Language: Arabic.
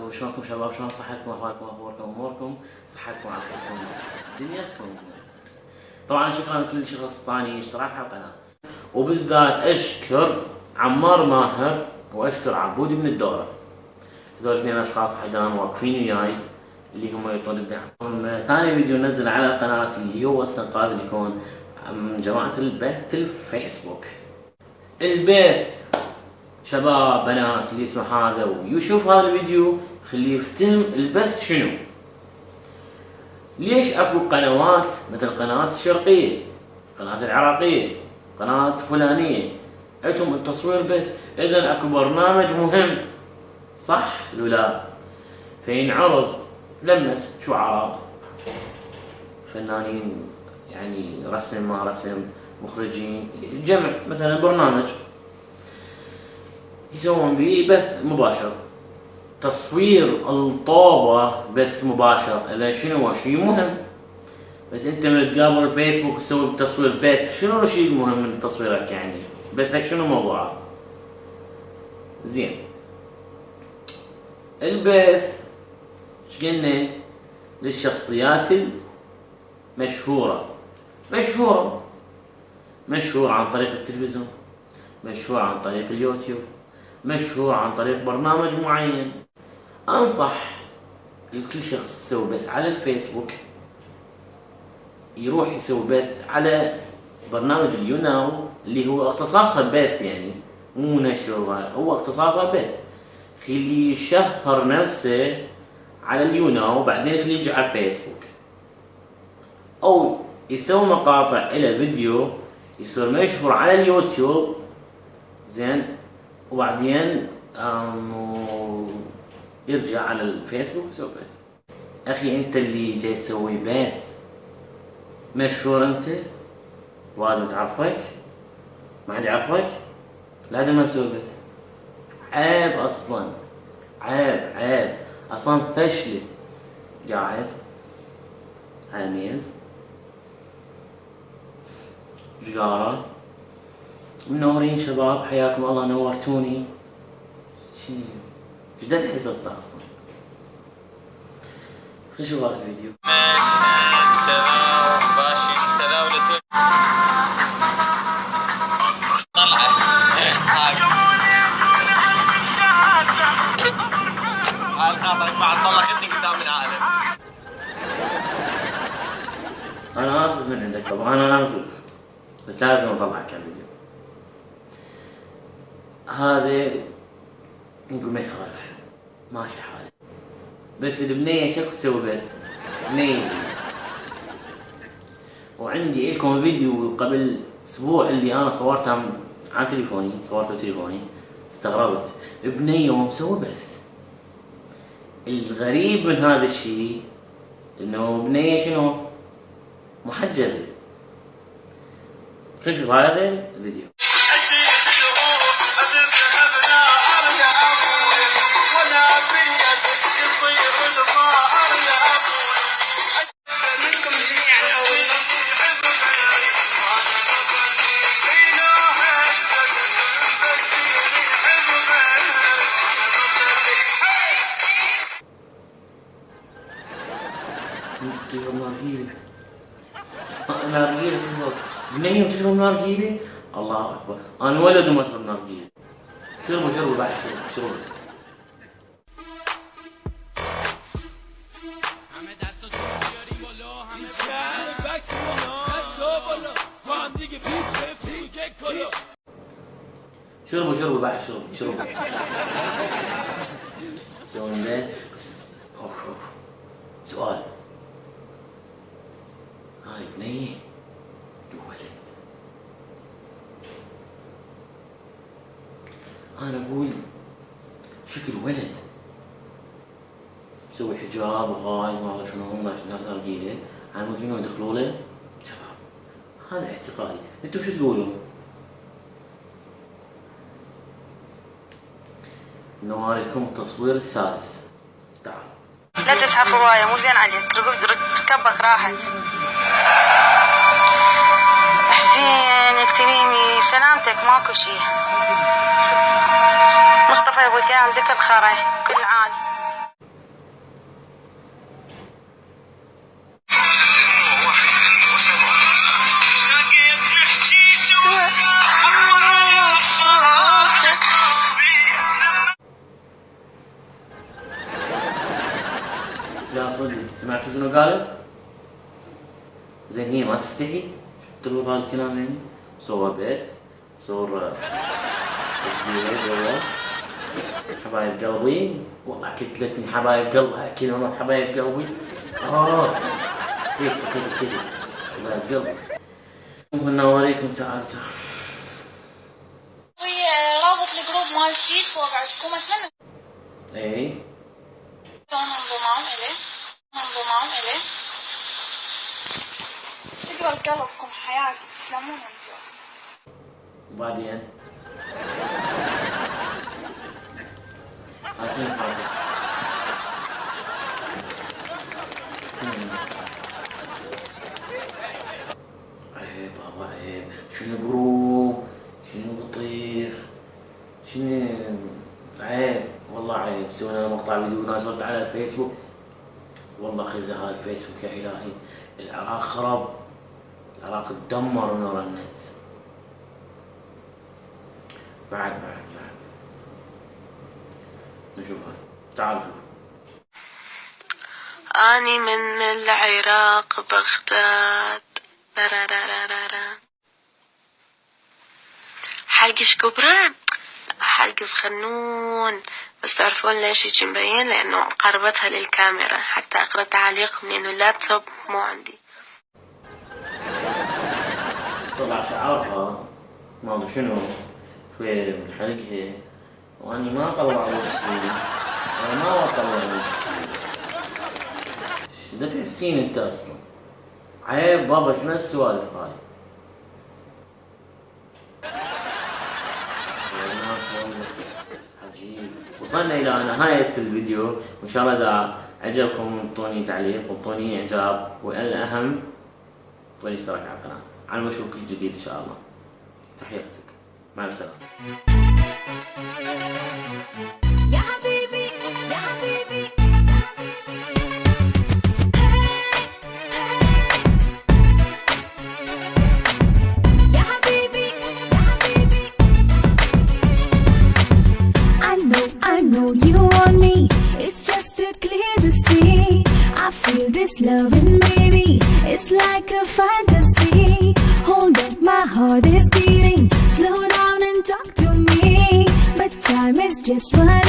وبركاته. شلونكم شباب؟ شلون صحتكم؟ احوالكم؟ اخباركم؟ اموركم؟ صحتكم وعافيتكم دنيتكم. طبعا شكرا لكل شخص ثاني اشترك على القناه، وبالذات اشكر عمار ماهر واشكر عبود بن الدوره. هذول اثنين اشخاص حدان واقفين وياي اللي هم يعطون الدعم. ثاني فيديو نزل على القناه اللي هو استنقاذ الكون من جماعه البث الفيسبوك. البث شباب بنات اللي يسمع هذا ويشوف هذا الفيديو خليه يفتهم البث شنو. ليش اكو قنوات مثل قناة الشرقية، قناة العراقية، قناة فلانية عندهم التصوير بث؟ اذا اكو برنامج مهم صح ولا؟ فينعرض لمة شعراء فنانين يعني رسم ما رسم مخرجين جمع مثلا برنامج يسوون به بث مباشر، تصوير الطوبة بث مباشر. اذا شنو شيء مهم، بس انت من تقابل الفيسبوك تسوي تصوير بث، شنو الشيء المهم من تصويرك؟ يعني بثك شنو موضوعه؟ زين البث ايش قلنا؟ للشخصيات المشهورة، مشهور عن طريق التلفزيون، مشهور عن طريق اليوتيوب، مشهور عن طريق برنامج معين. انصح لكل شخص يسوي بث على الفيسبوك يروح يسوي بث على برنامج اليوناو اللي هو اختصاصها بث، يعني مو نشر، هو اختصاصها بث. خليه يشهر نفسه على اليوناو بعدين خليه يجي على الفيسبوك، او يسوي مقاطع الى فيديو يصير مشهور على اليوتيوب زين، وبعدين يرجع على الفيسبوك يسوي بث. اخي انت اللي جاي تسوي بث مشهور، انت واحد تعرفك ما حد يعرفك، لا ما تسوي بث. عيب اصلا، عيب اصلا فشله. قاعد على ميز جارة منورين شباب، حياكم الله نورتوني. شنو ايش دا تحسبت اصلا؟ خلينا نشوف هذا الفيديو. انا اسف من عندك طبعا، انا اسف بس لازم اطلعك على الفيديو هذا. نقول ما يخالف ماشي حالي، بس البنية شكو تسوي بث بنية. وعندي لكم فيديو قبل اسبوع اللي انا صورته عن تليفوني، صورته تليفوني استغربت بنية ومسوي بث. الغريب من هذا الشيء انه بنية شنو محجبة. خلينا نشوف هذا الفيديو. تشرب نارجيلة، نارجيلة تشرب بنية وتشرب نارجيلة؟ الله أكبر، أنا ولد وما أشرب نارجيلة. شربوا بعد شربوا. شربوا بعد شربوا. سوون له سؤال، هاي بنية ولد؟ انا اقول شكل ولد مسوي حجاب وهاي ما ادري شنو نارجيله، على مود شنو يدخلوا له شباب. هذا اعتقادي، انتم شو تقولون؟ نوريكم التصوير الثالث. تعال لا تزحف هواية مو زين عليك، ركبك راحت. حسين الكريمي سلامتك ماكو شي. مصطفى ابو كامل ذكر خري كل عام. لا صدق، سمعتوا شنو قالت؟ زين هي ما تستحي تقول هذا الكلام يعني؟ صور بث، صور تسجيل، حبايب قلبي، والله كتلتني حبايب قلبي، كلمات حبايب قلبي. كيف حبايب قلبي. ممكن اوريكم، تعالوا وهي رابط الجروب مال الشيت فوق عندكم اتمنى. اي انضمام اليه تقرا قلبكم حياتكم تسلمون انتم. وبعدين عارفين حاجة عيب بابا عيب، شنو جروب، شنو بطيخ، شنو عيب، والله عيب. سوينا مقطع فيديو نازلت على الفيسبوك، والله خزة هاي الفيسبوك يا الهي. العراق خرب، العراق تدمر من ورا النت. بعد نشوف هاي، تعالوا شوف. أني من العراق بغداد، حلقش كبرى، حلق صغنون، بس تعرفون ليش هيك مبين؟ لأنه قربتها للكاميرا حتى أقرأ تعليقهم، لأنه اللابتوب مو عندي. طلع شعرها ما ادري شنو شوية من حلقها، واني ما اطلع وجهي، انا ما اطلع وجهي. شو تحسين انت اصلا؟ عيب بابا، شنو هالسوالف هاي؟ يا ناس والله عجيب. وصلنا الى نهاية الفيديو، وان شاء الله اذا عجبكم انطوني تعليق وانطوني اعجاب، والاهم انطوني اشتراك على القناة. على ما اشوفك الجديد ان شاء الله. تحياتك، مع السلامة. يا حبيبي يا حبيبي يا حبيبي يا حبيبي. I know you want me. It's just too clear to see. I feel this loving, baby. It's like a fantasy. Hold up, my heart is beating. Slow down and talk to me. But time is just running.